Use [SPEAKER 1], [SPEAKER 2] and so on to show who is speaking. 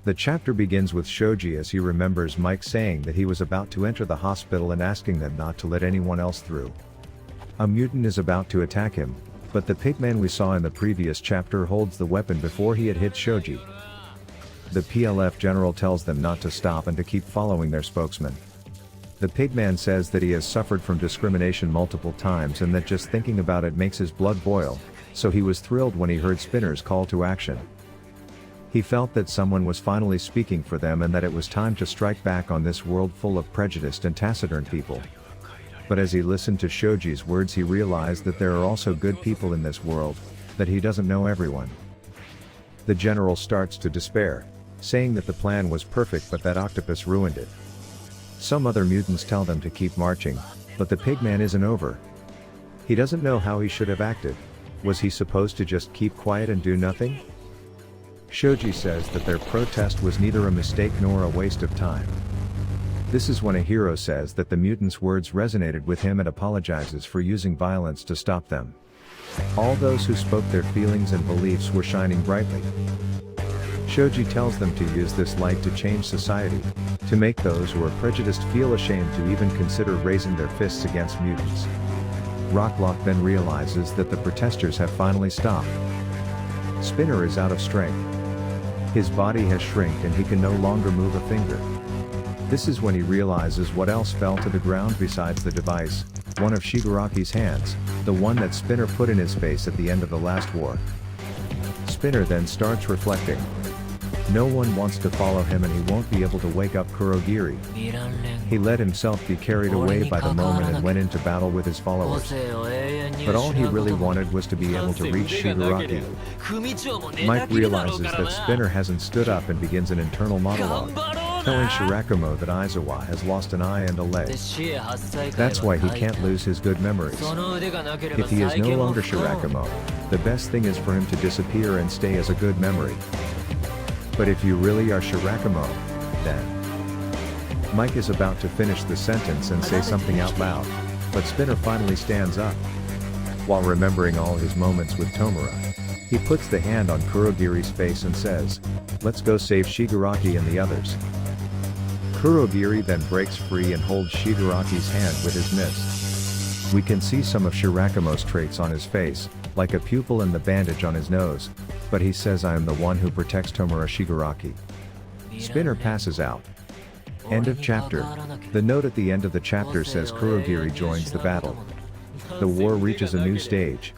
[SPEAKER 1] The chapter begins with Shoji as he remembers Mike saying that he was about to enter the hospital and asking them not to let anyone else through. A mutant is about to attack him, but the pigman we saw in the previous chapter holds the weapon before he had hit Shoji. The PLF general tells them not to stop and to keep following their spokesman. The pigman says that he has suffered from discrimination multiple times and that just thinking about it makes his blood boil, so he was thrilled when he heard Spinner's call to action. He felt that someone was finally speaking for them and that it was time to strike back on this world full of prejudiced and taciturn people. But as he listened to Shoji's words, he realized that there are also good people in this world, that he doesn't know everyone. The general starts to despair, saying that the plan was perfect but that Octopus ruined it. Some other mutants tell them to keep marching, but the pigman isn't over. He doesn't know how he should have acted. Was he supposed to just keep quiet and do nothing? Shoji says that their protest was neither a mistake nor a waste of time. This is when a hero says that the mutants' words resonated with him and apologizes for using violence to stop them. All those who spoke their feelings and beliefs were shining brightly. Shoji tells them to use this light to change society, to make those who are prejudiced feel ashamed to even consider raising their fists against mutants. Rocklock then realizes that the protesters have finally stopped. Spinner is out of strength. His body has shrinked and he can no longer move a finger. This is when he realizes what else fell to the ground besides the device, one of Shigaraki's hands, the one that Spinner put in his face at the end of the last war. Spinner then starts reflecting. No one wants to follow him and he won't be able to wake up Kurogiri. He let himself be carried away by the moment and went into battle with his followers. But all he really wanted was to be able to reach Shigaraki. Mike realizes that Spinner hasn't stood up and begins an internal monologue, telling Shirakumo that Aizawa has lost an eye and a leg. That's why he can't lose his good memories. If he is no longer Shirakumo, the best thing is for him to disappear and stay as a good memory. But if you really are Shirakumo, then... Mike is about to finish the sentence and say something out loud, but Spinner finally stands up. While remembering all his moments with Tomura, he puts the hand on Kurogiri's face and says, "Let's go save Shigaraki and the others." Kurogiri then breaks free and holds Shigaraki's hand with his mist. We can see some of Shirakumo's traits on his face, like a pupil and the bandage on his nose, but he says, "I am the one who protects Tomura Shigaraki." Spinner passes out. End of chapter. The note at the end of the chapter says Kurogiri joins the battle. The war reaches a new stage.